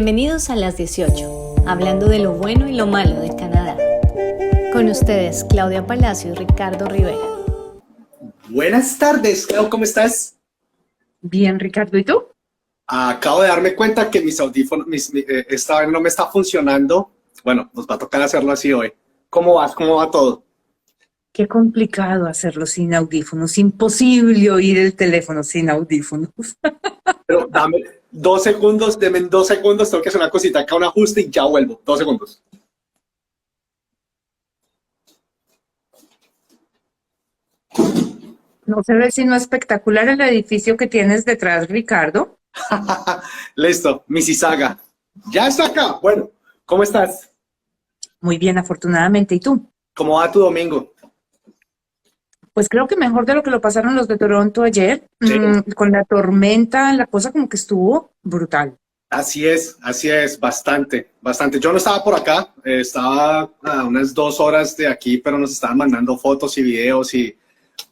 Bienvenidos a las 18, hablando de lo bueno y lo malo de Canadá. Con ustedes, Claudia Palacio y Ricardo Rivera. Buenas tardes, Clau, ¿cómo estás? Bien, Ricardo, ¿y tú? Acabo de darme cuenta que mis audífonos, esta vez no me está funcionando. Bueno, nos va a tocar hacerlo así hoy. ¿Cómo vas? ¿Cómo va todo? Qué complicado hacerlo sin audífonos, imposible oír el teléfono sin audífonos. Pero dame 2 segundos, denme 2 segundos, tengo que hacer una cosita acá, un ajuste y ya vuelvo. 2 segundos. ¿No se ve sino espectacular el edificio que tienes detrás, Ricardo? Listo, Mississauga. Ya está acá. Bueno, ¿cómo estás? Muy bien, afortunadamente. ¿Y tú? ¿Cómo va tu domingo? Pues creo que mejor de lo que lo pasaron los de Toronto ayer. Sí. Con la tormenta, la cosa como que estuvo brutal. Así es, bastante. Yo no estaba por acá, estaba a unas 2 horas de aquí, pero nos estaban mandando fotos y videos y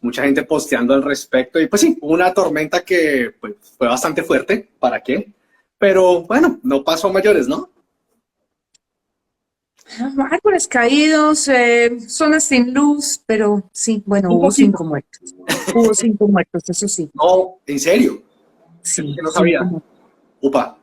mucha gente posteando al respecto. Y pues sí, hubo una tormenta que pues, fue bastante fuerte, ¿para qué? Pero bueno, no pasó a mayores, ¿no? Árboles caídos, zonas sin luz, pero sí, bueno, Un hubo poquito. 5 muertos. Hubo 5 muertos, eso sí. No, ¿en serio? Sí, Que no 5 sabía. muertos. Upa,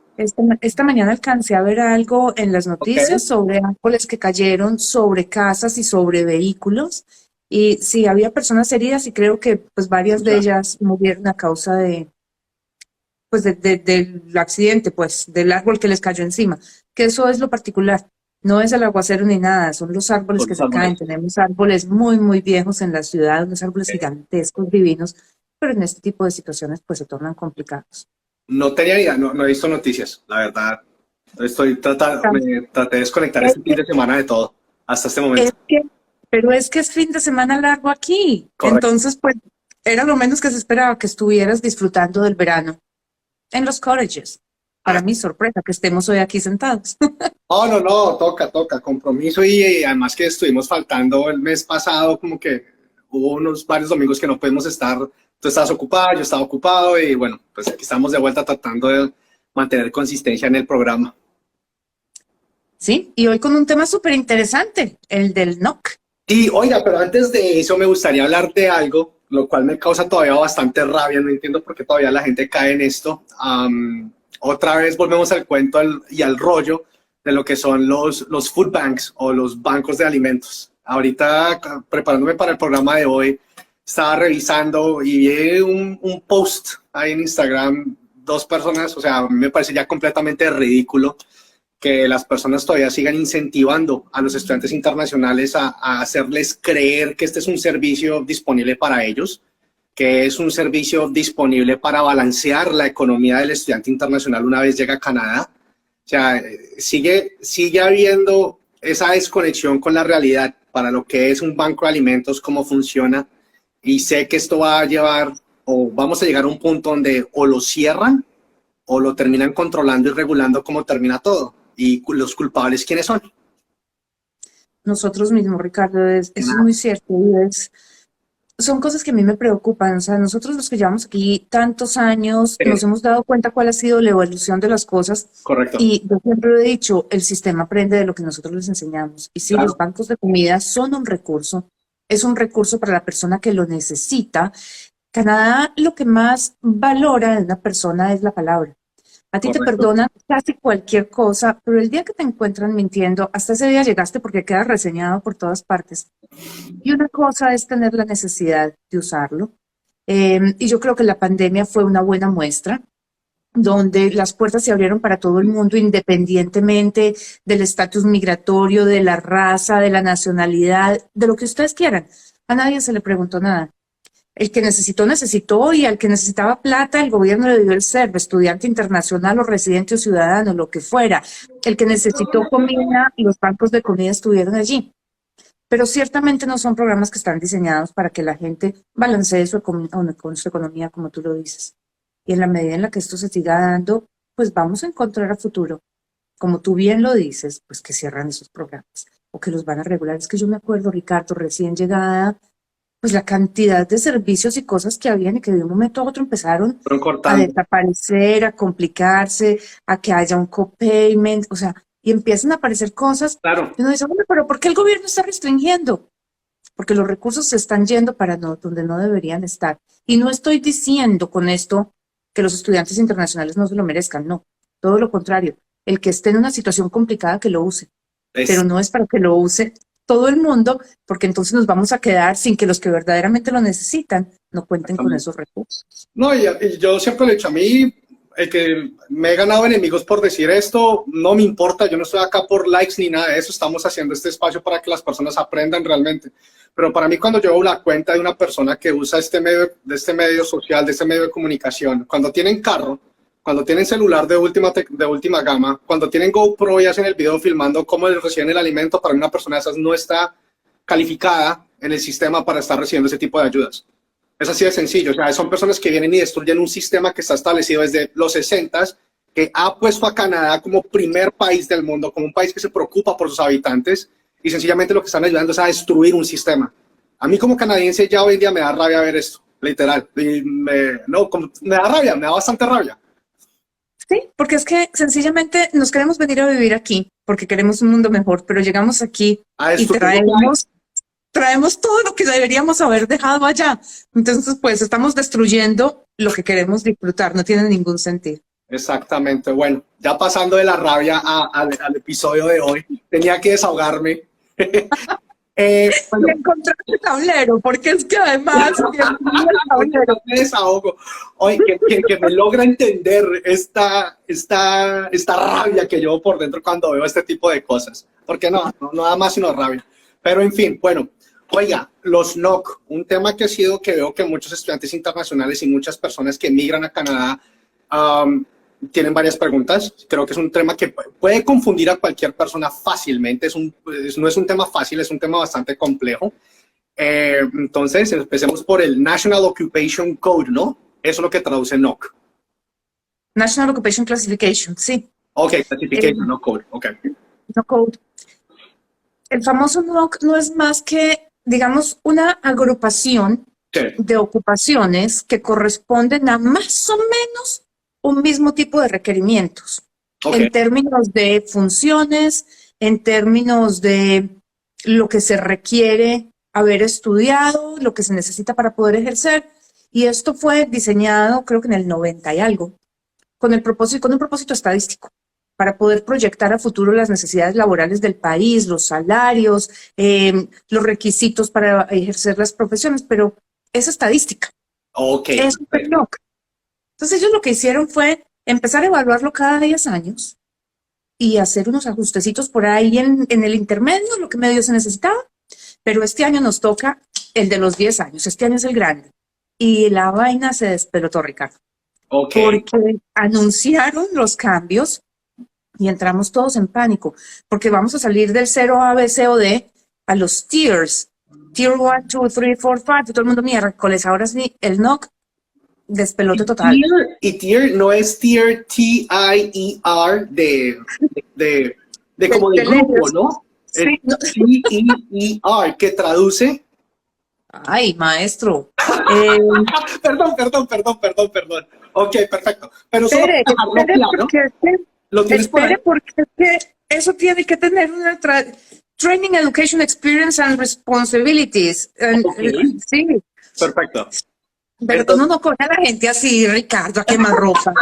Esta mañana alcancé a ver algo en las noticias ok. sobre árboles que cayeron sobre casas y sobre vehículos. Y sí, había personas heridas y creo que pues varias de Ya. ellas murieron a causa del accidente, pues, del árbol que les cayó encima. Que eso es lo particular. No es el aguacero ni nada, son los árboles Con que los se caen. árboles. Tenemos árboles muy, muy viejos en la ciudad, unos árboles gigantescos, divinos, pero en este tipo de situaciones pues se tornan complicados. No tenía ni idea, no he visto noticias, la verdad. Me traté de desconectar Es este fin de semana de todo, hasta este momento. Es que, pero es que es fin de semana largo aquí. Correcto. Entonces, pues, era lo menos que se esperaba que estuvieras disfrutando del verano en los cottages. Para mi sorpresa, que estemos hoy aquí sentados. No, toca, compromiso y además que estuvimos faltando el mes pasado, como que hubo varios domingos que no pudimos estar, tú estabas ocupada, yo estaba ocupado y bueno, pues aquí estamos de vuelta tratando de mantener consistencia en el programa. Sí, y hoy con un tema súper interesante, el del NOC. Y oiga, pero antes de eso me gustaría hablar de algo, lo cual me causa todavía bastante rabia, no entiendo por qué todavía la gente cae en esto. Otra vez volvemos al cuento y al rollo de lo que son los food banks o los bancos de alimentos. Ahorita, preparándome para el programa de hoy, estaba revisando y vi un post ahí en Instagram, 2 personas, o sea, a mí me parece ya completamente ridículo que las personas todavía sigan incentivando a los estudiantes internacionales a hacerles creer que este es un servicio disponible para ellos, que es un servicio disponible para balancear la economía del estudiante internacional una vez llega a Canadá. O sea, sigue habiendo esa desconexión con la realidad para lo que es un banco de alimentos, cómo funciona, y sé que esto va a llevar, o vamos a llegar a un punto donde o lo cierran o lo terminan controlando y regulando como termina todo. ¿Y los culpables quiénes son? Nosotros mismos, Ricardo, eso es muy cierto. Son cosas que a mí me preocupan. O sea, nosotros los que llevamos aquí tantos años nos hemos dado cuenta cuál ha sido la evolución de las cosas. Correcto. Y yo siempre lo he dicho, el sistema aprende de lo que nosotros les enseñamos. Y sí, Claro. los bancos de comida son un recurso, es un recurso para la persona que lo necesita. Canadá lo que más valora de una persona es la palabra. A ti te Correcto. perdonan casi cualquier cosa, pero el día que te encuentran mintiendo, hasta ese día llegaste porque quedas reseñado por todas partes. Y una cosa es tener la necesidad de usarlo. Y yo creo que la pandemia fue una buena muestra, donde las puertas se abrieron para todo el mundo, independientemente del estatus migratorio, de la raza, de la nacionalidad, de lo que ustedes quieran. A nadie se le preguntó nada. El que necesitó, y al que necesitaba plata, el gobierno le dio el SERV, estudiante internacional o residente o ciudadano, lo que fuera. El que necesitó comida, los bancos de comida estuvieron allí. Pero ciertamente no son programas que están diseñados para que la gente balancee con su economía, como tú lo dices. Y en la medida en la que esto se siga dando, pues vamos a encontrar a futuro, como tú bien lo dices, pues que cierran esos programas o que los van a regular. Es que yo me acuerdo, Ricardo, recién llegada, pues la cantidad de servicios y cosas que habían y que de un momento a otro empezaron Fueron a cortando. desaparecer, a complicarse, a que haya un copayment, o sea, y empiezan a aparecer cosas. Claro, Y uno dice, bueno, pero ¿por qué el gobierno está restringiendo? Porque los recursos se están yendo para donde no deberían estar. Y no estoy diciendo con esto que los estudiantes internacionales no se lo merezcan, no, todo lo contrario. El que esté en una situación complicada que lo use, pero no es para que lo use todo el mundo, porque entonces nos vamos a quedar sin que los que verdaderamente lo necesitan no cuenten con esos recursos. no, y yo siempre le he dicho a mí, el que me he ganado enemigos por decir esto, no me importa, yo no estoy acá por likes ni nada de eso, estamos haciendo este espacio para que las personas aprendan realmente. Pero para mí, cuando yo veo la cuenta de una persona que usa este medio social, de este medio de comunicación, cuando tienen carro, cuando tienen celular de última gama, cuando tienen GoPro y hacen el video filmando cómo les reciben el alimento, para una persona de esas no está calificada en el sistema para estar recibiendo ese tipo de ayudas. Es así de sencillo. O sea, son personas que vienen y destruyen un sistema que está establecido desde los 60s, que ha puesto a Canadá como primer país del mundo, como un país que se preocupa por sus habitantes, y sencillamente lo que están ayudando es a destruir un sistema. A mí como canadiense ya hoy en día me da rabia ver esto, literal. Y me da rabia, me da bastante rabia. Sí, porque es que sencillamente nos queremos venir a vivir aquí, porque queremos un mundo mejor, pero llegamos aquí y traemos todo lo que deberíamos haber dejado allá. Entonces, pues estamos destruyendo lo que queremos disfrutar, no tiene ningún sentido. Exactamente. Bueno, ya pasando de la rabia al episodio de hoy, tenía que desahogarme. Bueno, encontrar el tablero, porque es que además me desahogo. Oye, que me logra entender esta rabia que llevo por dentro cuando veo este tipo de cosas. Porque no nada más sino rabia. Pero en fin, bueno, oiga, los NOC, un tema que veo que muchos estudiantes internacionales y muchas personas que emigran a Canadá tienen varias preguntas. Creo que es un tema que puede confundir a cualquier persona fácilmente. No es un tema fácil, es un tema bastante complejo. Entonces, empecemos por el National Occupation Code, ¿no? Eso es lo que traduce NOC. National Occupation Classification, sí. Ok, Classification, no Code. Ok. No Code. El famoso NOC no es más que, digamos, una agrupación de ocupaciones que corresponden a más o menos un mismo tipo de requerimientos, en términos de funciones, en términos de lo que se requiere haber estudiado, lo que se necesita para poder ejercer, y esto fue diseñado creo que en el 90 y algo, con un propósito estadístico, para poder proyectar a futuro las necesidades laborales del país, los salarios, los requisitos para ejercer las profesiones, pero es estadística. Es un NOC. Entonces ellos lo que hicieron fue empezar a evaluarlo cada 10 años y hacer unos ajustecitos por ahí en el intermedio, lo que medio se necesitaba, pero este año nos toca el de los 10 años, este año es el grande. Y la vaina se despelotó, Ricardo. Porque anunciaron los cambios y entramos todos en pánico, porque vamos a salir del 0 A, B, C o D a los tiers. Tier 1, 2, 3, 4, 5, todo el mundo miércoles, ahora sí, el NOC despelote total. Y tier no es tier T-I-E-R de como de grupo, ¿no? Sí, no. T-E-E-R, que traduce. Ay, maestro. Perdón. Ok, perfecto. Pero solo Espere, claro, ¿lo tienes por ahí? porque es que eso tiene que tener una Training, Education, Experience and Responsibilities. Sí. Perfecto. Pero entonces, no coge a la gente así, Ricardo, a quemar ropa.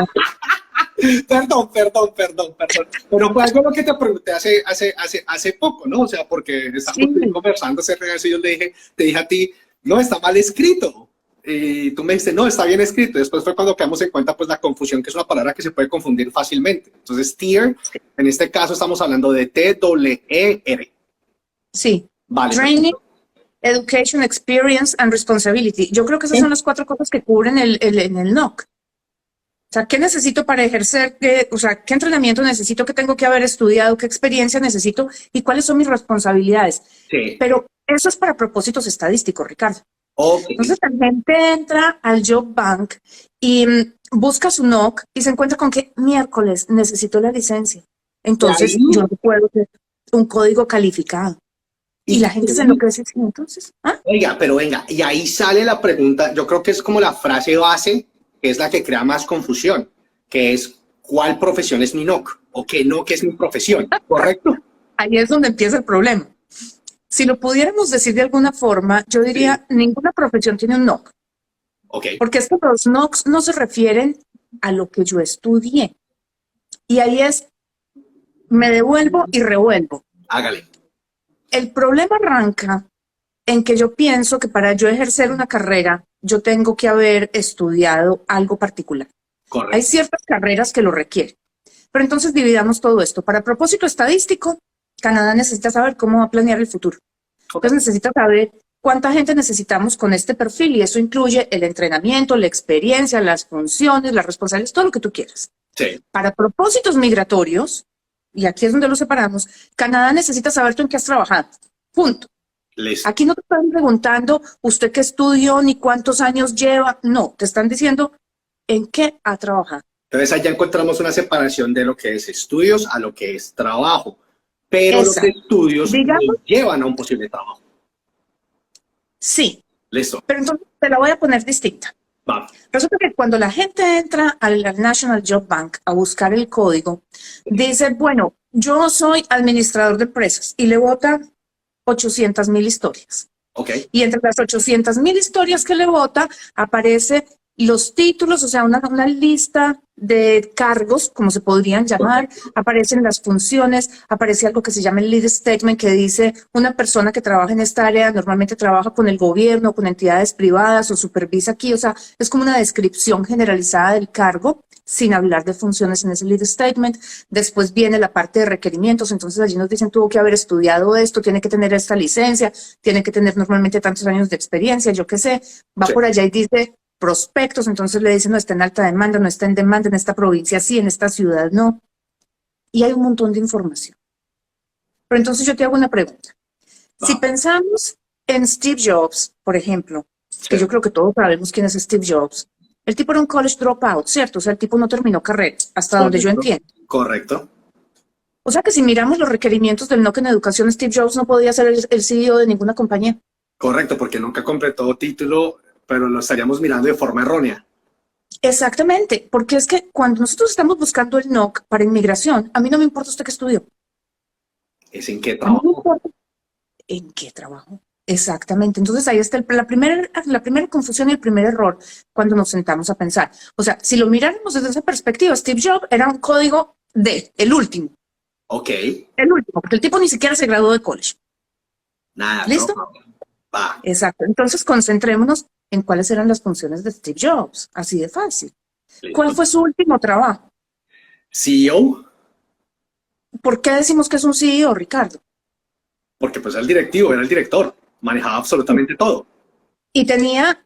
Perdón. Pero fue algo que te pregunté hace poco, ¿no? O sea, porque estábamos conversando acerca de eso y yo te dije a ti, no, está mal escrito. Y tú me dijiste, no, está bien escrito. Después fue cuando quedamos en cuenta pues la confusión, que es una palabra que se puede confundir fácilmente. Entonces, tier, en este caso estamos hablando de T-E-E-R. Sí. Vale. Training, Education, Experience and Responsibility. Yo creo que esas son las 4 cosas que cubren en el NOC. O sea, ¿qué necesito para ejercer? O sea, ¿qué entrenamiento necesito? ¿Qué tengo que haber estudiado? ¿Qué experiencia necesito? ¿Y cuáles son mis responsabilidades? Sí. Pero eso es para propósitos estadísticos, Ricardo. Okay. Entonces la gente entra al Job Bank y busca su NOC y se encuentra con que miércoles necesito la licencia. Entonces yo no puedo hacer un código calificado. Y la gente se enloquece así, entonces, ¿ah? Oiga, pero venga, y ahí sale la pregunta, yo creo que es como la frase base, que es la que crea más confusión, que es, ¿cuál profesión es mi NOC? ¿O qué NOC es mi profesión? ¿Correcto? Ahí es donde empieza el problema. Si lo pudiéramos decir de alguna forma, yo diría, ninguna profesión tiene un NOC. Ok, Porque es que los NOCs no se refieren a lo que yo estudié. Y ahí es, me devuelvo y revuelvo. hágale. El problema arranca en que yo pienso que para yo ejercer una carrera, yo tengo que haber estudiado algo particular. Correcto. Hay ciertas carreras que lo requieren. Pero entonces dividamos todo esto. Para propósito estadístico, Canadá necesita saber cómo va a planear el futuro. Entonces necesita saber cuánta gente necesitamos con este perfil y eso incluye el entrenamiento, la experiencia, las funciones, las responsabilidades, todo lo que tú quieras. Sí. Para propósitos migratorios, y aquí es donde lo separamos, Canadá necesita saber tú en qué has trabajado. Punto. Listo. Aquí no te están preguntando usted qué estudió ni cuántos años lleva. No, te están diciendo en qué ha trabajado. Entonces allá encontramos una separación de lo que es estudios a lo que es trabajo. Pero Exacto. los estudios Digamos, nos llevan a un posible trabajo. sí, Listo. pero entonces te la voy a poner distinta. Va. Resulta que cuando la gente entra al National Job Bank a buscar el código, dice, bueno, yo soy administrador de empresas y le vota 800,000 historias. Ok. Y entre las 800,000 historias que le vota, aparece los títulos, o sea, una lista de cargos, como se podrían llamar, aparecen las funciones, aparece algo que se llama el lead statement, que dice una persona que trabaja en esta área normalmente trabaja con el gobierno, con entidades privadas o supervisa aquí, o sea, es como una descripción generalizada del cargo, sin hablar de funciones en ese lead statement. Después viene la parte de requerimientos, entonces allí nos dicen tuvo que haber estudiado esto, tiene que tener esta licencia, tiene que tener normalmente tantos años de experiencia, yo qué sé, va Sí. por allá y dice prospectos, entonces le dicen no está en alta demanda, no está en demanda, en esta provincia sí, en esta ciudad no. Y hay un montón de información. Pero entonces yo te hago una pregunta. Si pensamos en Steve Jobs, por ejemplo, que yo creo que todos sabemos quién es Steve Jobs, el tipo era un college dropout, ¿cierto? O sea, el tipo no terminó carrera, hasta donde yo entiendo. Correcto. O sea que si miramos los requerimientos del NOC en educación, Steve Jobs no podía ser el CEO de ninguna compañía. Correcto, porque nunca completó título, pero lo estaríamos mirando de forma errónea. Exactamente, porque es que cuando nosotros estamos buscando el NOC para inmigración, a mí no me importa usted qué estudió. ¿Es en qué A mí me trabajo? importa en qué trabajo. Exactamente. Entonces ahí está la primera confusión y el primer error cuando nos sentamos a pensar. O sea, si lo miráramos desde esa perspectiva, Steve Jobs era un código D, el último, Ok. porque el tipo ni siquiera se graduó de college. Nada. ¿Listo? No. Va. Exacto. Entonces concentrémonos en cuáles eran las funciones de Steve Jobs. Así de fácil. Listo. ¿Cuál fue su último trabajo? CEO, ¿Por qué decimos que es un CEO, Ricardo? porque pues era el directivo, era el director. Manejaba absolutamente todo. Y tenía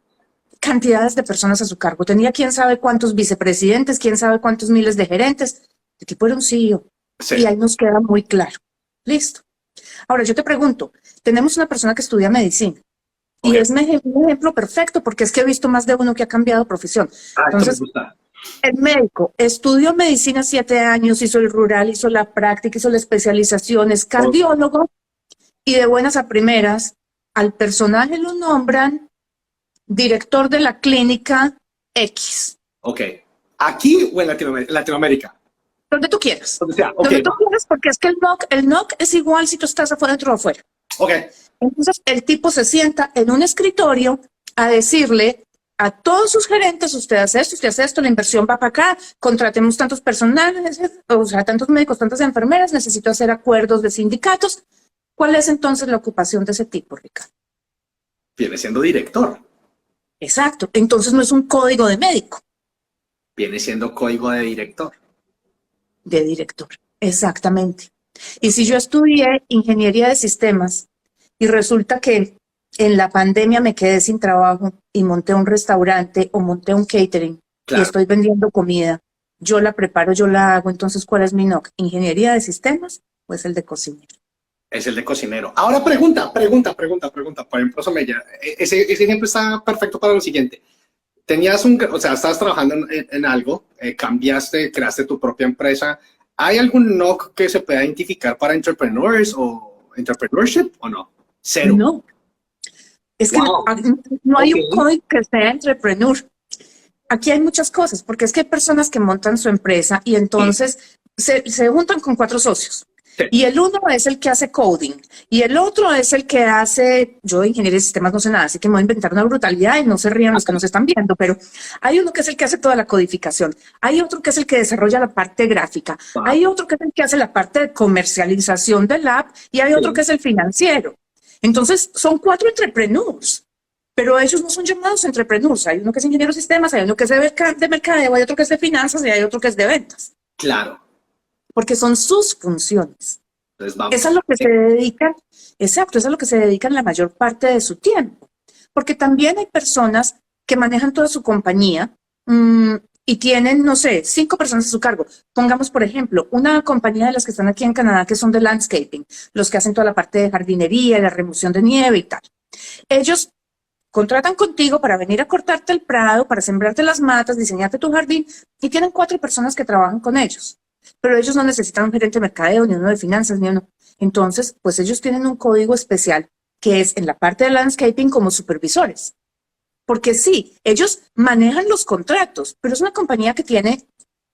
cantidades de personas a su cargo. Tenía quién sabe cuántos vicepresidentes, quién sabe cuántos miles de gerentes. El tipo era un CEO. Sí. Y ahí nos queda muy claro. Listo. Ahora yo te pregunto, tenemos una persona que estudia medicina. Ok. Y es un ejemplo perfecto porque es que he visto más de uno que ha cambiado profesión. Entonces, Esto me gusta. el médico estudió medicina 7 años, hizo el rural, hizo la práctica, hizo la especialización, es cardiólogo y de buenas a primeras al personaje lo nombran director de la clínica X. Ok. ¿Aquí o en Latinoamérica? Donde tú quieras. Donde sea. Ok. Donde tú quieras, porque es que el NOC es igual si tú estás afuera dentro o afuera. Ok. Entonces el tipo se sienta en un escritorio a decirle a todos sus gerentes, usted hace esto, la inversión va para acá, contratemos tantos personales, o sea, tantos médicos, tantas enfermeras, necesito hacer acuerdos de sindicatos. ¿Cuál es entonces la ocupación de ese tipo, Ricardo? Viene siendo director. Exacto. Entonces no es un código de médico, Viene siendo código de director. de director. Exactamente. Y si yo estudié ingeniería de sistemas y resulta que en la pandemia me quedé sin trabajo y monté un restaurante o monté un catering Claro. y estoy vendiendo comida, yo la preparo, yo la hago, entonces ¿cuál es mi NOC? ¿Ingeniería de sistemas o es el de cocinero? Es el de cocinero. Ahora pregunta. Por ejemplo, Somella, ese ejemplo está perfecto para lo siguiente. Estabas trabajando en algo, cambiaste, creaste tu propia empresa. ¿Hay algún NOC que se pueda identificar para entrepreneurs o entrepreneurship o no? Cero. No, es que Wow. no hay Ok. un código que sea entrepreneur. Aquí hay muchas cosas, porque es que hay personas que montan su empresa y entonces se juntan con 4 socios. Sí. Y el uno es el que hace coding y el otro es el que hace, yo de ingeniería de sistemas no sé nada, así que me voy a inventar una brutalidad y no se rían los que nos están viendo, pero hay uno que es el que hace toda la codificación, hay otro que es el que desarrolla la parte gráfica, Wow. hay otro que es el que hace la parte de comercialización del app y hay otro Sí. que es el financiero. Entonces son 4 entrepreneurs. Pero ellos no son llamados entrepreneurs. Hay uno que es ingeniero de sistemas, hay uno que es de mercadeo, hay otro que es de finanzas y hay otro que es de ventas. Claro. Porque son sus funciones. Entonces vamos. Es a lo que se dedican, exacto, es a lo que se dedican la mayor parte de su tiempo. Porque también hay personas que manejan toda su compañía y tienen, no sé, 5 personas a su cargo. Pongamos, por ejemplo, una compañía de las que están aquí en Canadá que son de landscaping, los que hacen toda la parte de jardinería, la remoción de nieve y tal. Ellos contratan contigo para venir a cortarte el prado, para sembrarte las matas, diseñarte tu jardín y tienen 4 personas que trabajan con ellos. Pero ellos no necesitan un gerente de mercadeo, ni uno de finanzas, ni uno. Entonces, pues ellos tienen un código especial que es en la parte de landscaping como supervisores. Porque sí, ellos manejan los contratos, pero es una compañía que tiene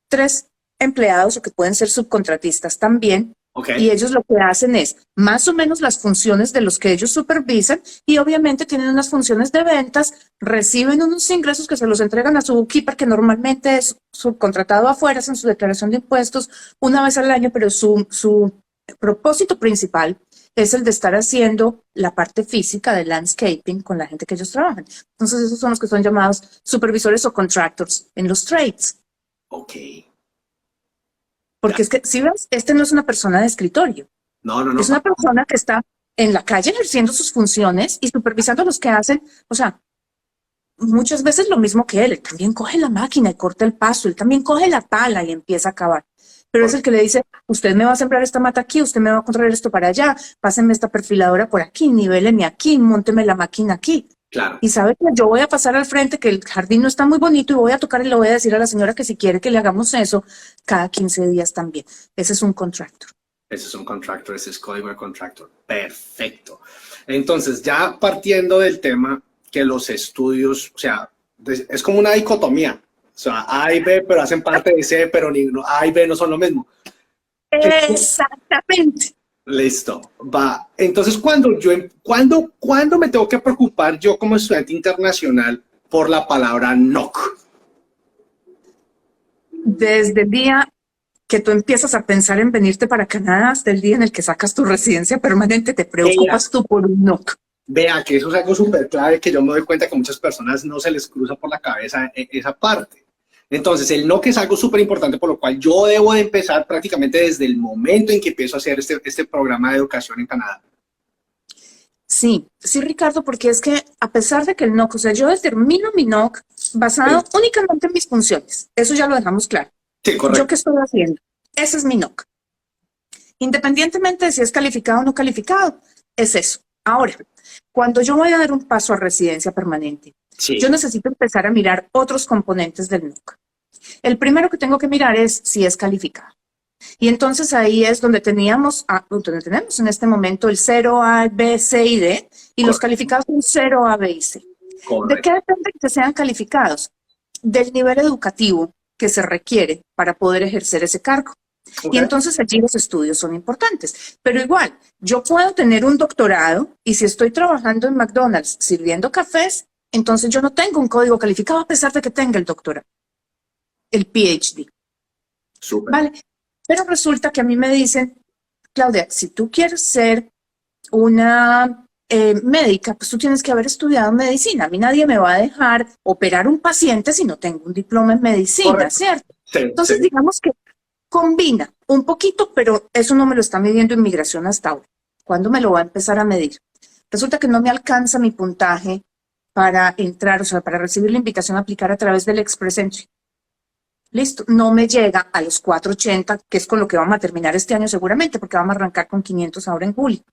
3 empleados o que pueden ser subcontratistas también. Ok. Y ellos lo que hacen es más o menos las funciones de los que ellos supervisan y obviamente tienen unas funciones de ventas, reciben unos ingresos que se los entregan a su bookkeeper, que normalmente es subcontratado afuera, hacen su declaración de impuestos una vez al año, pero su propósito principal es el de estar haciendo la parte física de landscaping con la gente que ellos trabajan. Entonces esos son los que son llamados supervisores o contractors en los trades. Ok. Porque es que, si ves, este no es una persona de escritorio. No, no, no. Es una persona que está en la calle ejerciendo sus funciones y supervisando a los que hacen, o sea, muchas veces lo mismo que él. Él también coge la máquina y corta el pasto, él también coge la pala y empieza a cavar. Pero es el que le dice, usted me va a sembrar esta mata aquí, usted me va a contraer esto para allá, pásenme esta perfiladora por aquí, nivéleme aquí, mónteme la máquina aquí. Claro. Y sabe que yo voy a pasar al frente, que el jardín no está muy bonito y voy a tocar y le voy a decir a la señora que si quiere que le hagamos eso cada 15 días también. Ese es un contractor. Ese es un contractor, ese es código de contractor. Perfecto. Entonces, ya partiendo del tema que los estudios, o sea, es como una dicotomía. O sea, A y B, pero hacen parte de C, pero ni A y B no son lo mismo. Exactamente. Listo, va. Entonces, ¿cuándo me tengo que preocupar yo como estudiante internacional por la palabra NOC? Desde el día que tú empiezas a pensar en venirte para Canadá hasta el día en el que sacas tu residencia permanente, te preocupas tú por un NOC. Vea que eso es algo súper clave que yo me doy cuenta que a muchas personas no se les cruza por la cabeza esa parte. Entonces, el NOC es algo súper importante, por lo cual yo debo de empezar prácticamente desde el momento en que empiezo a hacer este programa de educación en Canadá. Sí, sí, Ricardo, porque es que a pesar de que el NOC, o sea, yo determino mi NOC basado únicamente en mis funciones. Eso ya lo dejamos claro. Sí, correcto. ¿Yo qué estoy haciendo? Ese es mi NOC. Independientemente de si es calificado o no calificado, es eso. Ahora, cuando yo voy a dar un paso a residencia permanente, Sí. yo necesito empezar a mirar otros componentes del NOC. El primero que tengo que mirar es si es calificado. Y entonces ahí es donde tenemos en este momento el 0A, B, C y D, y los calificados son 0A, B y C. ¿De qué depende que sean calificados? Del nivel educativo que se requiere para poder ejercer ese cargo. Y entonces allí los estudios son importantes. Pero igual, yo puedo tener un doctorado y si estoy trabajando en McDonald's sirviendo cafés, entonces yo no tengo un código calificado a pesar de que tenga el doctorado, el PhD. Súper. Vale. Pero resulta que a mí me dicen, Claudia, si tú quieres ser una médica, pues tú tienes que haber estudiado medicina. A mí nadie me va a dejar operar un paciente si no tengo un diploma en medicina, Correcto. ¿cierto? Sí, Entonces, sí. digamos que combina un poquito, pero eso no me lo está midiendo inmigración hasta ahora. ¿Cuándo me lo va a empezar a medir? Resulta que no me alcanza mi puntaje para entrar, o sea, para recibir la invitación a aplicar a través del Express Entry. Listo, no me llega a los 480, que es con lo que vamos a terminar este año seguramente, porque vamos a arrancar con 500 ahora en julio.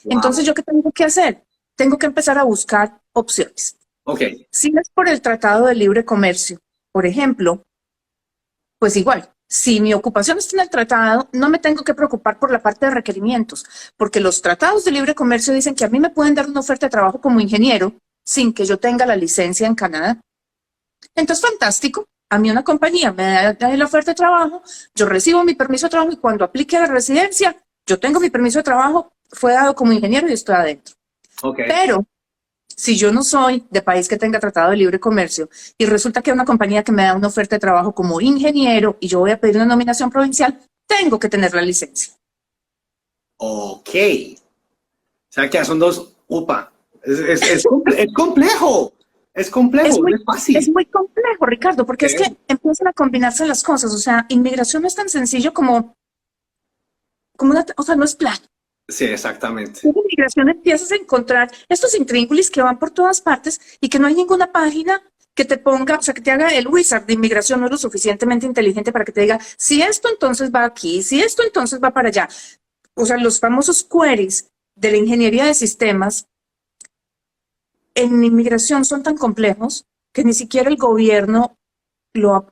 Wow. Entonces, ¿yo qué tengo que hacer? Tengo que empezar a buscar opciones. Ok. Si es por el Tratado de Libre Comercio, por ejemplo, pues igual, Si mi ocupación está en el tratado, no me tengo que preocupar por la parte de requerimientos, porque los tratados de libre comercio dicen que a mí me pueden dar una oferta de trabajo como ingeniero sin que yo tenga la licencia en Canadá. Entonces, fantástico. A mí una compañía me da la oferta de trabajo, yo recibo mi permiso de trabajo y cuando aplique a la residencia, yo tengo mi permiso de trabajo, fue dado como ingeniero y estoy adentro. Okay. Pero si yo no soy de país que tenga tratado de libre comercio y resulta que hay una compañía que me da una oferta de trabajo como ingeniero y yo voy a pedir una nominación provincial, tengo que tener la licencia. Ok. O sea que ya son dos, upa, es complejo. Es complejo, no es fácil. Es muy complejo, Ricardo, porque es que empiezan a combinarse las cosas. O sea, inmigración no es tan sencillo como o sea, no es plano. Sí, exactamente. En inmigración empiezas a encontrar estos intríngulis que van por todas partes y que no hay ninguna página que te ponga, o sea, que te haga el wizard de inmigración, no es lo suficientemente inteligente para que te diga, si esto entonces va aquí, si esto entonces va para allá. O sea, los famosos queries de la ingeniería de sistemas en inmigración son tan complejos que ni siquiera el gobierno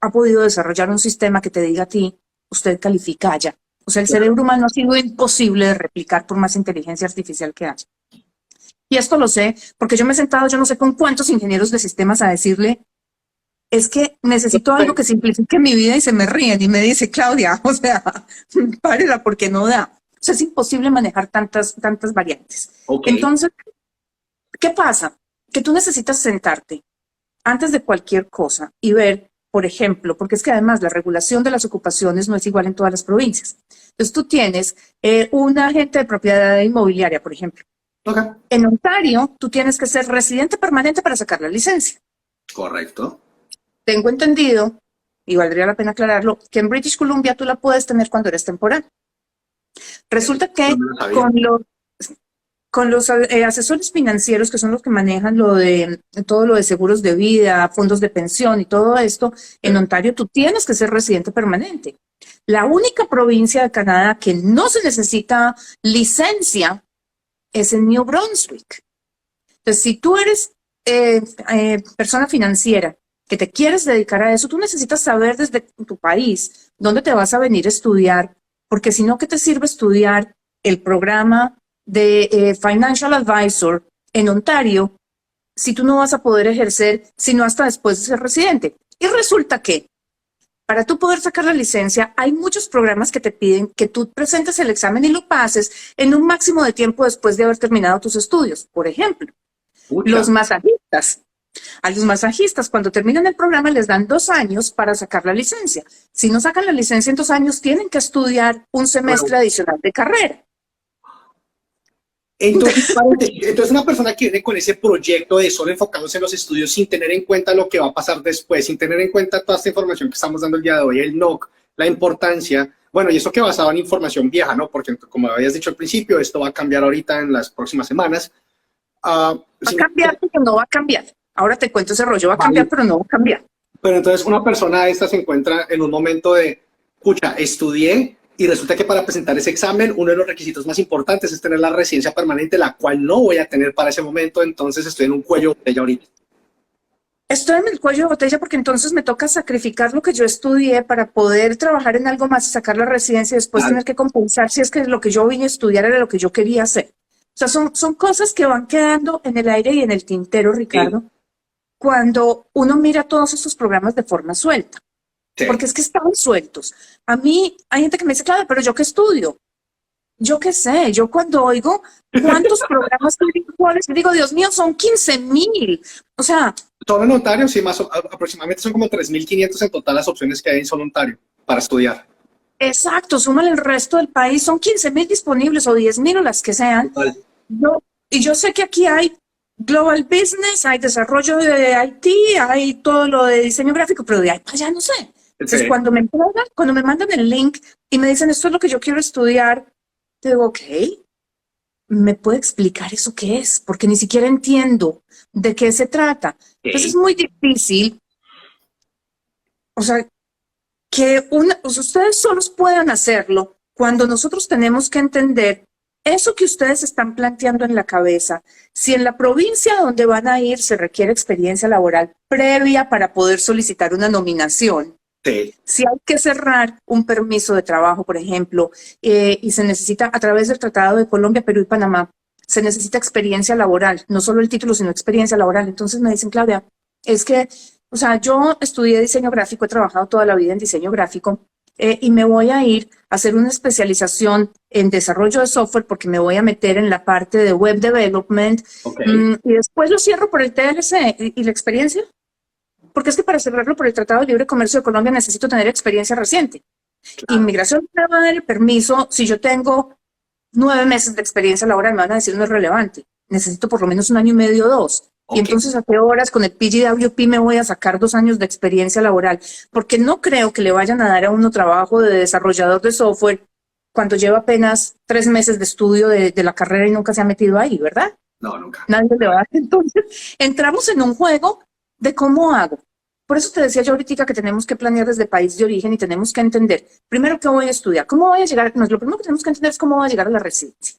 ha podido desarrollar un sistema que te diga a ti, usted califica allá. O sea, el cerebro humano ha sido imposible de replicar por más inteligencia artificial que haya. Y esto lo sé porque yo me he sentado, yo no sé con cuántos ingenieros de sistemas a decirle, es que necesito algo que simplifique mi vida y se me ríen y me dice, Claudia, o sea, párela porque no da. O sea, es imposible manejar tantas variantes. Okay. Entonces, ¿qué pasa? Que tú necesitas sentarte antes de cualquier cosa y ver, por ejemplo, porque es que además la regulación de las ocupaciones no es igual en todas las provincias. Entonces tú tienes un agente de propiedad inmobiliaria, por ejemplo. Okay. En Ontario, tú tienes que ser residente permanente para sacar la licencia. Correcto. Tengo entendido, y valdría la pena aclararlo, que en British Columbia tú la puedes tener cuando eres temporal. Resulta que con los asesores financieros, que son los que manejan todo lo de seguros de vida, fondos de pensión y todo esto, en Ontario tú tienes que ser residente permanente. La única provincia de Canadá que no se necesita licencia es en New Brunswick. Entonces, si tú eres persona financiera que te quieres dedicar a eso, tú necesitas saber desde tu país dónde te vas a venir a estudiar, porque si no, ¿qué te sirve estudiar el programa de Financial Advisor en Ontario si tú no vas a poder ejercer sino hasta después de ser residente? Y resulta que para tú poder sacar la licencia hay muchos programas que te piden que tú presentes el examen y lo pases en un máximo de tiempo después de haber terminado tus estudios. Por ejemplo, los masajistas. A los masajistas cuando terminan el programa les dan 2 años para sacar la licencia. Si no sacan la licencia en 2 años tienen que estudiar un semestre adicional de carrera. Entonces una persona que viene con ese proyecto de solo enfocarnos en los estudios sin tener en cuenta lo que va a pasar después, sin tener en cuenta toda esta información que estamos dando el día de hoy, el NOC, la importancia, bueno, y eso que basado en información vieja, ¿no? Porque como habías dicho al principio, esto va a cambiar ahorita en las próximas semanas. Va a cambiar, pero no va a cambiar. Ahora te cuento ese rollo, va a cambiar, pero no va a cambiar. Pero entonces una persona esta se encuentra en un momento de, escucha, estudié, y resulta que para presentar ese examen, uno de los requisitos más importantes es tener la residencia permanente, la cual no voy a tener para ese momento, entonces estoy en un cuello de botella ahorita. Estoy en el cuello de botella porque entonces me toca sacrificar lo que yo estudié para poder trabajar en algo más y sacar la residencia y después tener que compensar si es que lo que yo vine a estudiar era lo que yo quería hacer. O sea, son cosas que van quedando en el aire y en el tintero, Ricardo, cuando uno mira todos estos programas de forma suelta. Sí. Porque es que están sueltos. A mí hay gente que me dice, claro, pero ¿yo qué estudio? Yo qué sé, yo cuando oigo cuántos programas virtuales, digo, Dios mío, son 15,000. O sea... Solo en Ontario, sí, aproximadamente son como 3,500 en total las opciones que hay en solo Ontario para estudiar. Exacto, súmale el resto del país, son 15,000 disponibles o 10,000 o las que sean. Y yo sé que aquí hay Global Business, hay desarrollo de IT, hay todo lo de diseño gráfico, pero de ahí para allá no sé. Entonces, sí. Cuando me mandan el link y me dicen, esto es lo que yo quiero estudiar, te digo, ok, ¿me puede explicar eso qué es? Porque ni siquiera entiendo de qué se trata. Entonces, es muy difícil, o sea, que ustedes solos puedan hacerlo cuando nosotros tenemos que entender eso que ustedes están planteando en la cabeza. Si en la provincia donde van a ir se requiere experiencia laboral previa para poder solicitar una nominación, Sí, Si hay que cerrar un permiso de trabajo, por ejemplo, y se necesita a través del Tratado de Colombia, Perú y Panamá, se necesita experiencia laboral, no solo el título, sino experiencia laboral. Entonces me dicen, Claudia, es que, o sea, yo estudié diseño gráfico, he trabajado toda la vida en diseño gráfico, y me voy a ir a hacer una especialización en desarrollo de software porque me voy a meter en la parte de web development, ok, y después lo cierro por el TLC y la experiencia. Porque es que para cerrarlo por el Tratado de Libre Comercio de Colombia necesito tener experiencia reciente. claro. Inmigración me va a dar el permiso si yo tengo 9 meses de experiencia laboral, me van a decir no es relevante. Necesito por lo menos 1 año y medio o 2. Ok. Y entonces, ¿a qué horas con el PGWP me voy a sacar 2 años de experiencia laboral? Porque no creo que le vayan a dar a uno trabajo de desarrollador de software cuando lleva apenas 3 meses de estudio de la carrera y nunca se ha metido ahí, ¿verdad? No, nunca. Nadie le va a dar. Entonces, entramos en un juego de cómo hago. Por eso te decía yo ahorita que tenemos que planear desde país de origen y tenemos que entender, primero, qué voy a estudiar, cómo voy a llegar, no, lo primero que tenemos que entender es cómo voy a llegar a la residencia.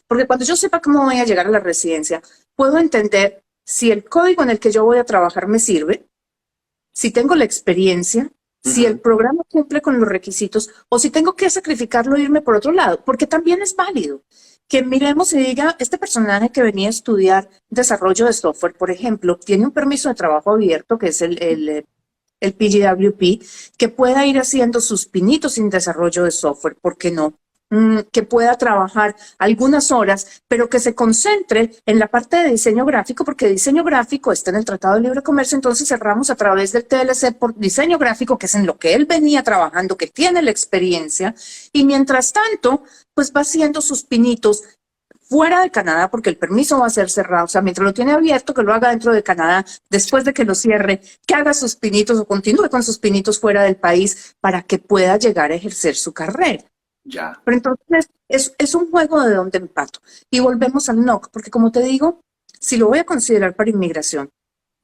Porque cuando yo sepa cómo voy a llegar a la residencia, puedo entender si el código en el que yo voy a trabajar me sirve, si tengo la experiencia, si el programa cumple con los requisitos o si tengo que sacrificarlo e irme por otro lado, porque también es válido que miremos y diga, este personaje que venía a estudiar desarrollo de software, por ejemplo, tiene un permiso de trabajo abierto, que es el PGWP, que pueda ir haciendo sus pinitos sin desarrollo de software, ¿por qué no? Que pueda trabajar algunas horas, pero que se concentre en la parte de diseño gráfico, porque diseño gráfico está en el Tratado de Libre Comercio, entonces cerramos a través del TLC por diseño gráfico, que es en lo que él venía trabajando, que tiene la experiencia, y mientras tanto, pues va haciendo sus pinitos fuera de Canadá, porque el permiso va a ser cerrado, o sea, mientras lo tiene abierto, que lo haga dentro de Canadá, después de que lo cierre, que haga sus pinitos o continúe con sus pinitos fuera del país para que pueda llegar a ejercer su carrera. Ya. Pero entonces es un juego de dónde empato. Y volvemos al NOC, porque como te digo, si lo voy a considerar para inmigración,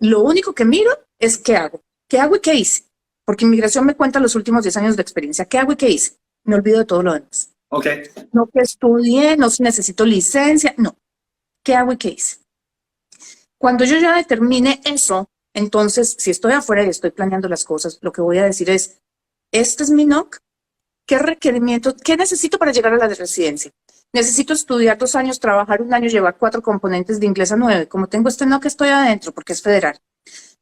lo único que miro es qué hago. ¿Qué hago y qué hice? Porque inmigración me cuenta los últimos 10 años de experiencia. ¿Qué hago y qué hice? Me olvido de todo lo demás. Ok. No que estudié, no necesito licencia, no. ¿Qué hago y qué hice? Cuando yo ya determine eso, entonces, si estoy afuera y estoy planeando las cosas, lo que voy a decir es, este es mi NOC, ¿qué requerimientos, qué necesito para llegar a la residencia? Necesito estudiar 2 años, trabajar 1 año, llevar 4 componentes de inglés a 9. Como tengo este NOC, estoy adentro porque es federal.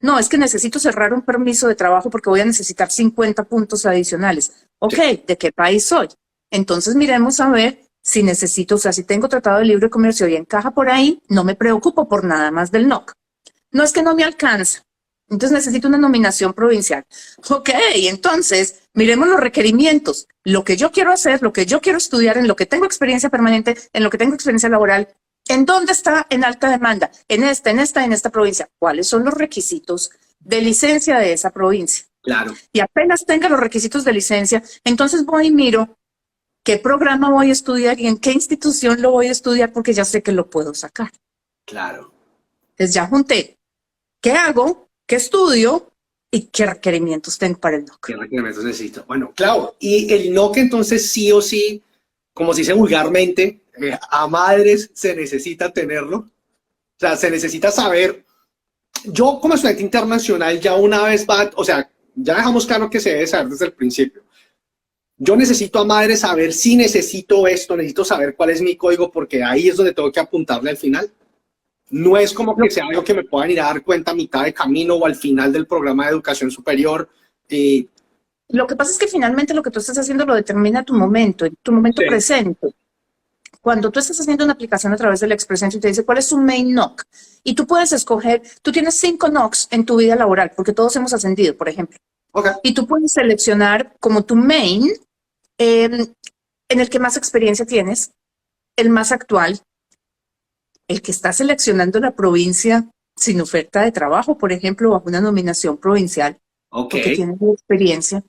No, es que necesito cerrar un permiso de trabajo porque voy a necesitar 50 puntos adicionales. Ok, ¿de qué país soy? Entonces miremos a ver si necesito, o sea, si tengo tratado de libre comercio y encaja por ahí, no me preocupo por nada más del NOC. No es que no me alcanza. Entonces necesito una nominación provincial. Ok, entonces miremos los requerimientos. Lo que yo quiero hacer, lo que yo quiero estudiar, en lo que tengo experiencia permanente, en lo que tengo experiencia laboral, ¿en dónde está en alta demanda? En esta provincia. ¿Cuáles son los requisitos de licencia de esa provincia? Claro. Y apenas tenga los requisitos de licencia, entonces voy y miro qué programa voy a estudiar y en qué institución lo voy a estudiar porque ya sé que lo puedo sacar. Claro. Entonces ya junté qué hago, qué estudio y qué requerimientos tengo para el NOC. ¿Qué requerimientos necesito? Bueno, claro. Y el NOC entonces sí o sí, como se dice vulgarmente, a madres se necesita tenerlo. O sea, se necesita saber. Yo como estudiante internacional ya una vez o sea, ya dejamos claro que se debe saber desde el principio. Yo necesito a madre saber si necesito esto, necesito saber cuál es mi código porque ahí es donde tengo que apuntarle al final. No es como que sea algo que me puedan ir a dar cuenta a mitad de camino o al final del programa de educación superior. Lo que pasa es que finalmente lo que tú estás haciendo lo determina tu momento Sí. presente. Cuando tú estás haciendo una aplicación a través del Express Entry, te dice cuál es su main NOC. Y tú puedes escoger, tú tienes 5 NOCs en tu vida laboral, porque todos hemos ascendido, por ejemplo. Okay. Y tú puedes seleccionar como tu main, en el que más experiencia tienes, el más actual, el que está seleccionando la provincia sin oferta de trabajo, por ejemplo, bajo una nominación provincial, porque tienes experiencia.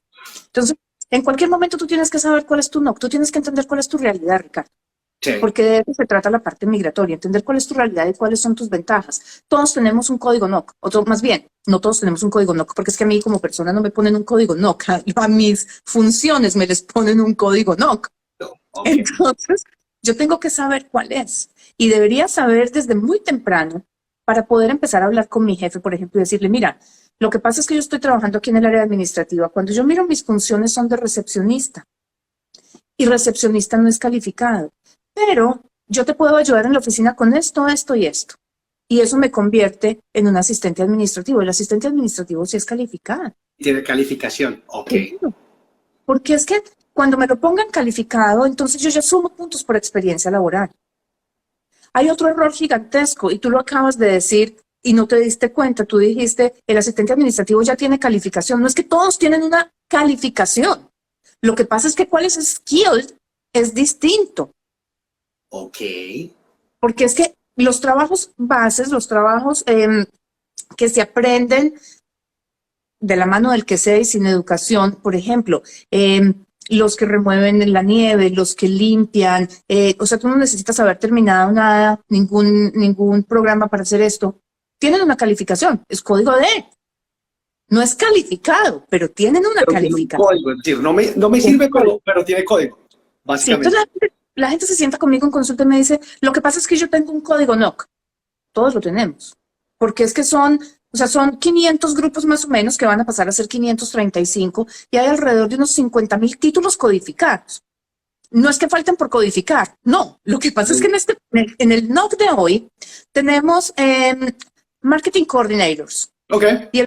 Entonces, en cualquier momento tú tienes que saber cuál es tu NOC, tú tienes que entender cuál es tu realidad, Ricardo. Sí. Porque de eso se trata la parte migratoria, entender cuál es tu realidad y cuáles son tus ventajas. Todos tenemos un código NOC, o más bien, no todos tenemos un código NOC, porque es que a mí como persona no me ponen un código NOC, a mis funciones me les ponen un código NOC. Okay. Entonces, yo tengo que saber cuál es. Y debería saber desde muy temprano para poder empezar a hablar con mi jefe, por ejemplo, y decirle, mira, Lo que pasa es que yo estoy trabajando aquí en el área administrativa. Cuando yo miro mis funciones son de recepcionista y recepcionista no es calificado, pero yo te puedo ayudar en la oficina con esto, esto y esto. Y eso me convierte en un asistente administrativo. El asistente administrativo sí es calificado. Tiene calificación, ok. Claro. Porque es que cuando me lo pongan calificado, entonces yo ya sumo puntos por experiencia laboral. Hay otro error gigantesco y tú lo acabas de decir y no te diste cuenta. Tú dijiste, el asistente administrativo ya tiene calificación. No es que todos tienen una calificación. Lo que pasa es que cuál es skill es distinto. Ok. Porque es que los trabajos bases, los trabajos que se aprenden de la mano del que sea y sin educación, por ejemplo, los que remueven la nieve, los que limpian, o sea, tú no necesitas haber terminado nada, ningún programa para hacer esto. Tienen una calificación, es código D. No es calificado, pero tienen una calificación. Código, es decir, no me sirve, pero tiene código, Sí, básicamente. entonces la gente se sienta conmigo en consulta y me dice, lo que pasa es que yo tengo un código NOC. Todos lo tenemos. Porque es que son 500 grupos más o menos que van a pasar a ser 535 y hay alrededor de unos 50,000 títulos codificados. No es que falten por codificar, no. Lo que pasa es que en el NOC de hoy tenemos Marketing Coordinators. Ok. Y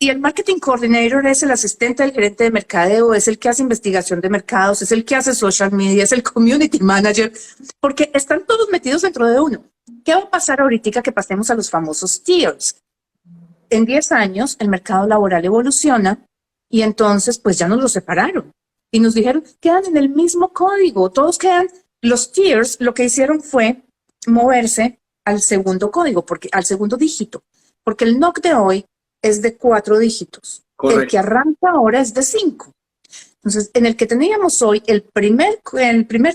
el Marketing Coordinator es el asistente del gerente de mercadeo, es el que hace investigación de mercados, es el que hace social media, es el Community Manager, porque están todos metidos dentro de uno. ¿Qué va a pasar ahorita que pasemos a los famosos tiers? En 10 años el mercado laboral evoluciona y entonces pues ya nos lo separaron y nos dijeron, quedan en el mismo código, todos quedan, los tiers lo que hicieron fue moverse al segundo código, al segundo dígito, porque el NOC de hoy es de 4 dígitos. Correcto. El que arranca ahora es de 5. Entonces, en el que teníamos hoy, el primer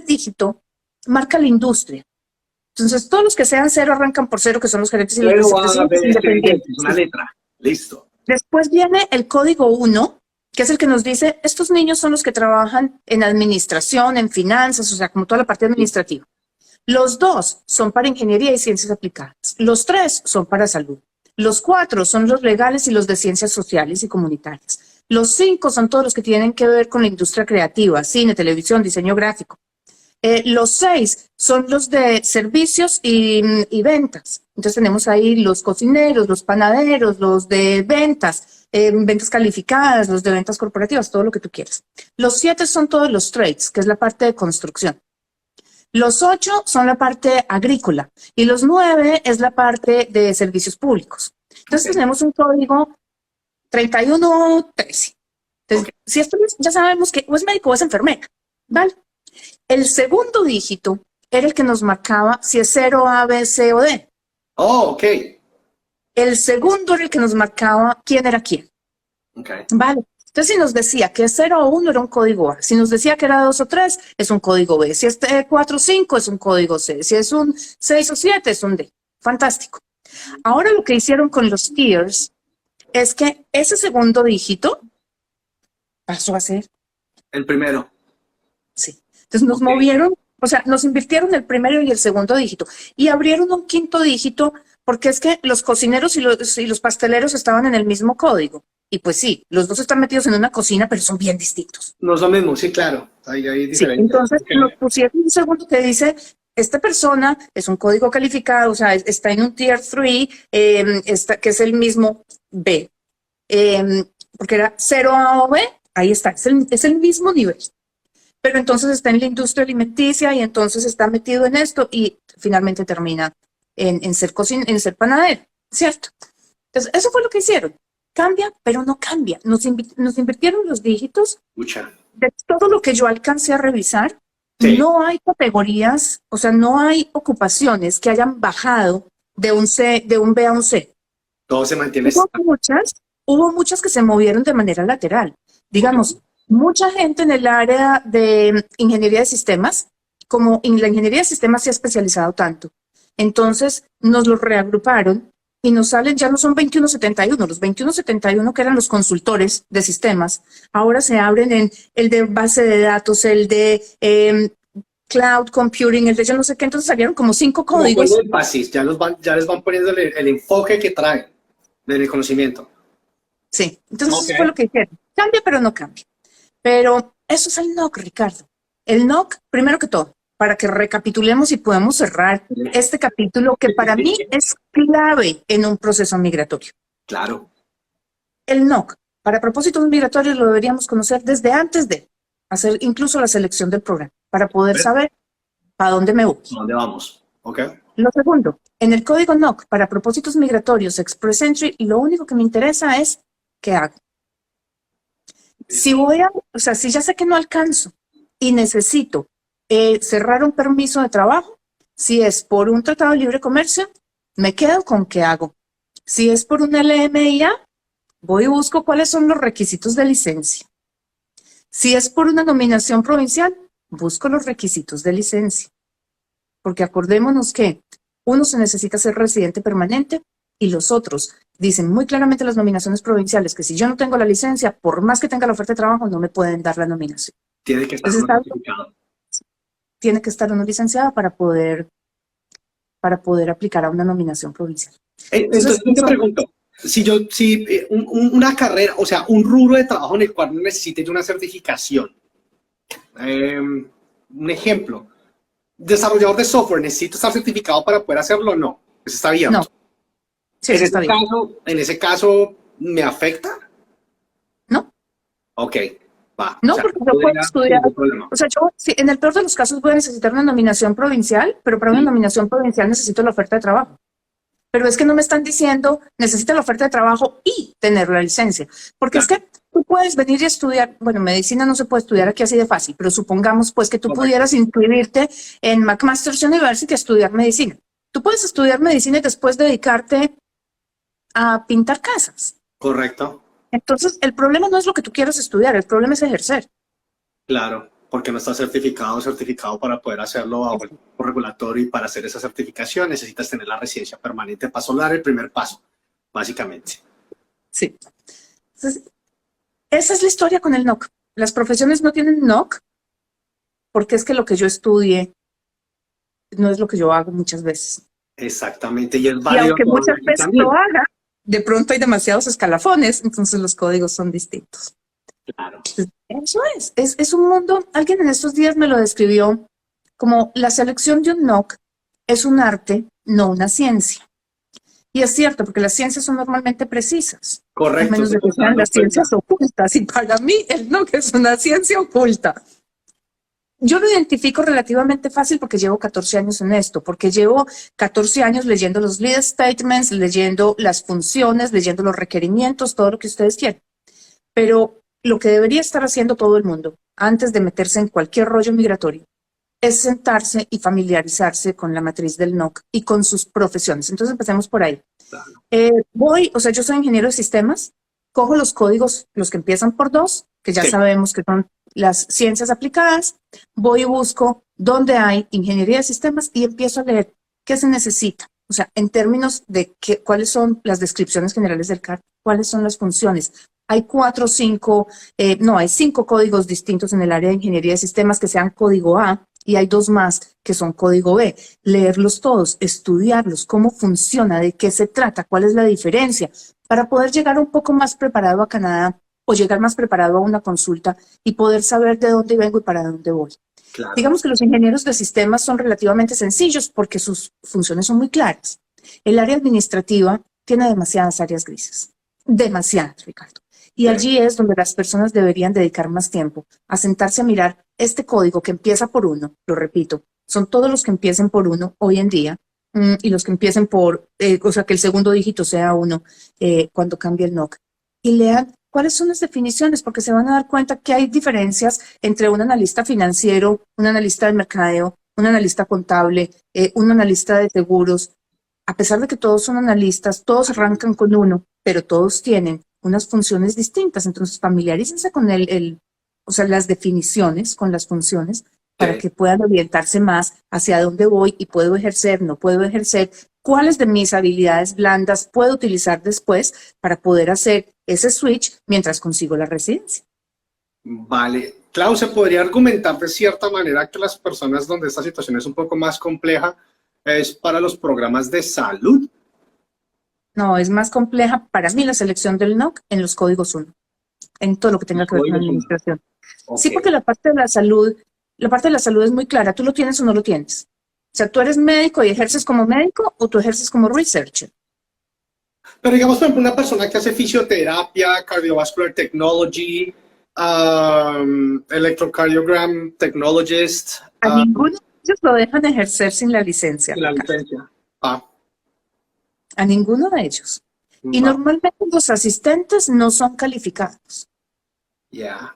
dígito marca la industria. Entonces, todos los que sean 0 arrancan por 0, que son los gerentes y los vicepresidentes independientes. Una letra. Listo. Después viene el código 1, que es el que nos dice, estos niños son los que trabajan en administración, en finanzas, o sea, como toda la parte administrativa. Los 2 son para ingeniería y ciencias aplicadas. Los 3 son para salud. Los 4 son los legales y los de ciencias sociales y comunitarias. Los 5 son todos los que tienen que ver con la industria creativa, cine, televisión, diseño gráfico. Los 6 son los de servicios y ventas. Entonces tenemos ahí los cocineros, los panaderos, los de ventas, ventas calificadas, los de ventas corporativas, todo lo que tú quieras. Los 7 son todos los trades, que es la parte de construcción. Los 8 son la parte agrícola y los 9 es la parte de servicios públicos. Entonces tenemos un código 3113. Entonces, si esto ya sabemos que o es médico o es enfermera, ¿vale? El segundo dígito era el que nos marcaba si es 0, A, B, C o D. Oh, ok. El segundo era el que nos marcaba quién era quién. Ok. Vale. Entonces, si nos decía que es 0 o 1 era un código A. Si nos decía que era 2 o 3, es un código B. Si es 4 o 5, es un código C. Si es un 6 o 7, es un D. Fantástico. Ahora lo que hicieron con los tiers es que ese segundo dígito pasó a ser El primero. sí. Entonces nos movieron, o sea, nos invirtieron el primero y el segundo dígito y abrieron un quinto dígito porque es que los cocineros y los pasteleros estaban en el mismo código. Y pues sí, los dos están metidos en una cocina, pero son bien distintos. No es lo mismo, sí, claro. Hay Sí, diferencias. entonces Okay. nos pusieron un segundo que dice, esta persona es un código calificado, o sea, está en un tier 3, que es el mismo B. Porque era 0 A o B, ahí está, es el mismo nivel. Pero entonces está en la industria alimenticia y entonces está metido en esto y finalmente termina en ser panadero, ¿cierto? Entonces, eso fue lo que hicieron. Cambia, pero no cambia. Nos invirtieron los dígitos. Mucha. De todo lo que yo alcancé a revisar, Sí. no hay categorías, o sea, no hay ocupaciones que hayan bajado de un B a un C. Todo se mantiene. Hubo muchas que se movieron de manera lateral. Digamos, mucha gente en el área de ingeniería de sistemas, como en la ingeniería de sistemas se ha especializado tanto. Entonces nos los reagruparon y nos salen, ya no son 2171, los 2171 que eran los consultores de sistemas, ahora se abren en el de base de datos, el de cloud computing, el de yo no sé qué, entonces salieron como 5 códigos. Como énfasis, ya les van poniendo el enfoque que traen del conocimiento. Sí, entonces Ok. eso fue lo que hicieron. Cambia, pero no cambia. Pero eso es el NOC, Ricardo. El NOC, primero que todo, para que recapitulemos y podamos cerrar este capítulo que para mí es clave en un proceso migratorio. Claro. El NOC, para propósitos migratorios, lo deberíamos conocer desde antes de hacer incluso la selección del programa, para poder saber a dónde me voy. ¿A dónde vamos? Ok. Lo segundo, en el código NOC, para propósitos migratorios, Express Entry, lo único que me interesa es qué hago. Si si ya sé que no alcanzo y necesito cerrar un permiso de trabajo, si es por un tratado de libre comercio, me quedo con qué hago. Si es por un LMIA, voy y busco cuáles son los requisitos de licencia. Si es por una nominación provincial, busco los requisitos de licencia. Porque acordémonos que uno se necesita ser residente permanente y los otros dicen muy claramente las nominaciones provinciales que si yo no tengo la licencia, por más que tenga la oferta de trabajo, no me pueden dar la nominación. Tiene que estar Entonces, certificado. tiene que estar uno licenciado para poder aplicar a una nominación provincial. Entonces, yo te pregunto, si una carrera, o sea, un rubro de trabajo en el cual necesite una certificación. Un ejemplo, desarrollador de software, ¿necesito estar certificado para poder hacerlo o no? Eso está abierto. No. Sí, eso está bien. En ese caso, ¿me afecta? No. Ok, va. No, O sea, porque yo puedo estudiar. O sea, yo en el peor de los casos voy a necesitar una nominación provincial, pero para una nominación provincial necesito la oferta de trabajo. Pero es que no me están diciendo, necesita la oferta de trabajo y tener la licencia. Porque es que tú puedes venir y estudiar, bueno, medicina no se puede estudiar aquí así de fácil, pero supongamos pues que tú pudieras inscribirte en McMaster's University a estudiar medicina. Tú puedes estudiar medicina y después dedicarte a pintar casas. Correcto. Entonces, el problema no es lo que tú quieras estudiar, el problema es ejercer. Claro, porque no está certificado para poder hacerlo bajo el cuerpo regulatorio y para hacer esa certificación necesitas tener la residencia permanente para solo dar el primer paso, básicamente. Sí. Entonces, esa es la historia con el NOC. Las profesiones no tienen NOC porque es que lo que yo estudie no es lo que yo hago muchas veces. Exactamente, y es Y válido. aunque muchas veces también. lo haga, de pronto hay demasiados escalafones, entonces los códigos son distintos. Claro. Eso es un mundo, alguien en estos días me lo describió como la selección de un NOC es un arte, no una ciencia. Y es cierto, porque las ciencias son normalmente precisas. Correcto. A menos de que sean las ciencias ocultas. Y para mí el NOC es una ciencia oculta. Yo lo identifico relativamente fácil porque llevo 14 años en esto, porque llevo 14 años leyendo los lead statements, leyendo las funciones, leyendo los requerimientos, todo lo que ustedes quieran. Pero lo que debería estar haciendo todo el mundo antes de meterse en cualquier rollo migratorio es sentarse y familiarizarse con la matriz del NOC y con sus profesiones. Entonces empecemos por ahí. Yo soy ingeniero de sistemas, cojo los códigos, los que empiezan por 2, que ya sabemos que son las ciencias aplicadas, voy y busco dónde hay ingeniería de sistemas y empiezo a leer qué se necesita. O sea, en términos de cuáles son las descripciones generales del CAD, cuáles son las funciones. Hay 5 códigos distintos en el área de ingeniería de sistemas que sean código A y hay 2 más que son código B. Leerlos todos, estudiarlos, cómo funciona, de qué se trata, cuál es la diferencia, para poder llegar un poco más preparado a Canadá o llegar más preparado a una consulta y poder saber de dónde vengo y para dónde voy. Claro. Digamos que los ingenieros de sistemas son relativamente sencillos porque sus funciones son muy claras. El área administrativa tiene demasiadas áreas grises, demasiadas, Ricardo. Y allí es donde las personas deberían dedicar más tiempo a sentarse a mirar este código que empieza por 1, lo repito, son todos los que empiecen por 1 hoy en día y los que empiecen por, que el segundo dígito sea 1 cuando cambie el NOC. Y lean cuáles son las definiciones, porque se van a dar cuenta que hay diferencias entre un analista financiero, un analista de mercadeo, un analista contable, un analista de seguros. A pesar de que todos son analistas, todos arrancan con 1, pero todos tienen unas funciones distintas. Entonces, familiarícense con las definiciones, con las funciones, para que puedan orientarse más hacia dónde voy y puedo ejercer, no puedo ejercer, cuáles de mis habilidades blandas puedo utilizar después para poder hacer ese switch mientras consigo la residencia. Vale. Clau, ¿se podría argumentar de cierta manera que las personas donde esta situación es un poco más compleja es para los programas de salud? No, es más compleja para mí la selección del NOC en los códigos 1, en todo lo que tenga que ver con Códigos 1. administración. Sí, Ok. porque la parte de la salud es muy clara, tú lo tienes o no lo tienes. O sea, tú eres médico y ejerces como médico o tú ejerces como researcher. Pero digamos, por ejemplo, una persona que hace fisioterapia, cardiovascular technology, electrocardiogram technologist, A ninguno de ellos lo dejan ejercer sin la licencia, la Ricardo. licencia. Ah, A ninguno de ellos. Y va, normalmente los asistentes no son calificados. ya.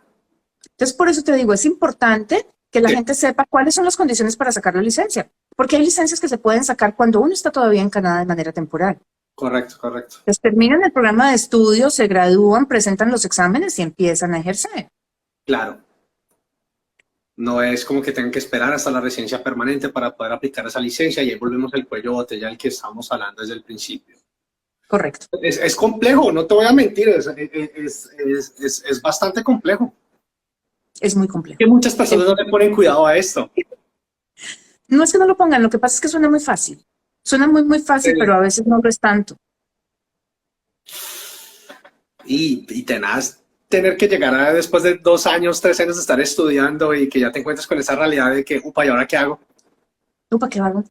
Entonces, por eso te digo, es importante que la Sí, gente sepa cuáles son las condiciones para sacar la licencia. Porque hay licencias que se pueden sacar cuando uno está todavía en Canadá de manera temporal. correcto, correcto. Pues terminan el programa de estudio, se gradúan, presentan los exámenes y empiezan a ejercer. Claro. No es como que tengan que esperar hasta la residencia permanente para poder aplicar esa licencia y ahí volvemos al cuello de botella del que estamos hablando desde el principio. Correcto. Es complejo, no te voy a mentir, es bastante complejo. Es muy complejo. Que muchas personas no le ponen cuidado a esto. No es que no lo pongan, lo que pasa es que suena muy fácil. Suena muy, muy fácil, Sí. pero a veces no lo es tanto. Y tenaz tener que llegar a después de 2 años, 3 años de estar estudiando y que ya te encuentres con esa realidad de que, upa, ¿y ahora qué hago? ¿Upa, qué hago?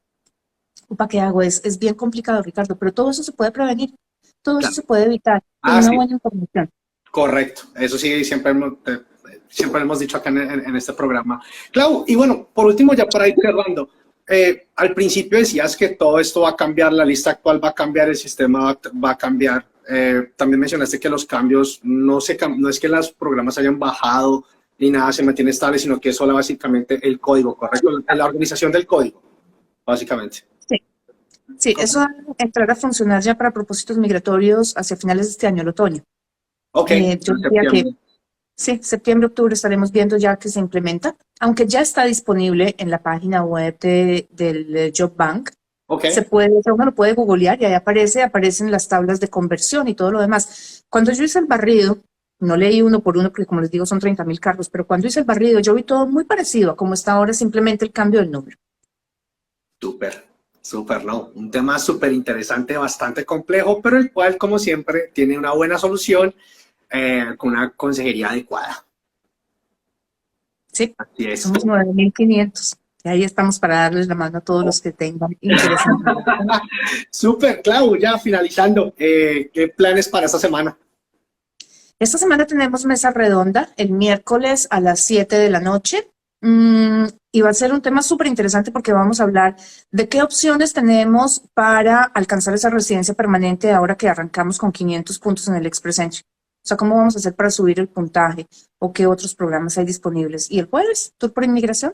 ¿Upa, qué hago? Es bien complicado, Ricardo, pero todo eso se puede prevenir. Todo eso Claro. se puede evitar con Ah, una sí, buena información. correcto. Eso sí, siempre hemos dicho acá en este programa. Clau, y bueno, por último, ya para ir cerrando, al principio decías que todo esto va a cambiar, la lista actual va a cambiar, el sistema va a cambiar. También mencionaste que los cambios no es que los programas hayan bajado ni nada, se mantiene estable, sino que es solo básicamente el código, ¿correcto? La organización del código, básicamente. Sí, sí, eso va a entrar a funcionar ya para propósitos migratorios hacia finales de este año, el otoño. Ok, Yo en diría que septiembre. sí, septiembre, octubre estaremos viendo ya que se implementa, aunque ya está disponible en la página web del Job Bank. Ok, Uno lo puede googlear y ahí aparecen las tablas de conversión y todo lo demás. Cuando yo hice el barrido, no leí uno por uno porque como les digo son 30,000 cargos, pero cuando hice el barrido yo vi todo muy parecido a como está ahora, simplemente el cambio del número. súper, súper, ¿no? Un tema súper interesante, bastante complejo, pero el cual, como siempre, tiene una buena solución con una consejería adecuada. Sí, Así es. somos 9,500. Y ahí estamos para darles la mano a todos los que tengan interés en Súper, Clau, ya finalizando. ¿Qué planes para esta semana? Esta semana tenemos mesa redonda el miércoles a las 7 de la noche. Y va a ser un tema súper interesante porque vamos a hablar de qué opciones tenemos para alcanzar esa residencia permanente ahora que arrancamos con 500 puntos en el Express Entry. O sea, cómo vamos a hacer para subir el puntaje o qué otros programas hay disponibles. Y el jueves, Tour por Inmigración.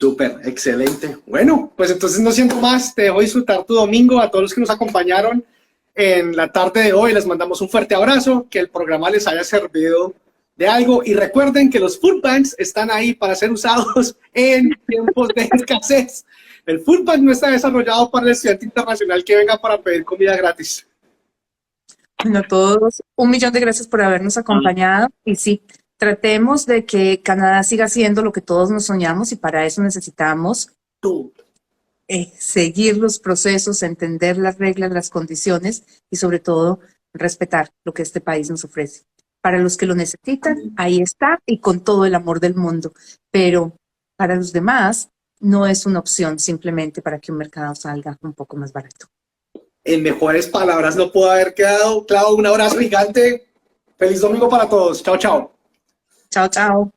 Súper, excelente. Bueno, pues entonces no siento más, te dejo disfrutar tu domingo. A todos los que nos acompañaron en la tarde de hoy, les mandamos un fuerte abrazo, que el programa les haya servido de algo y recuerden que los food banks están ahí para ser usados en tiempos de escasez. El food bank no está desarrollado para el estudiante internacional que venga para pedir comida gratis. Bueno, a todos, 1,000,000 de gracias por habernos acompañado. Y sí, tratemos de que Canadá siga siendo lo que todos nos soñamos y para eso necesitamos Tú. seguir los procesos, entender las reglas, las condiciones y sobre todo respetar lo que este país nos ofrece. Para los que lo necesitan, ahí está y con todo el amor del mundo. Pero para los demás no es una opción simplemente para que un mercado salga un poco más barato. En mejores palabras no puedo haber quedado. Clau, un abrazo gigante. Feliz domingo para todos. Chao, chao. Chao, chao.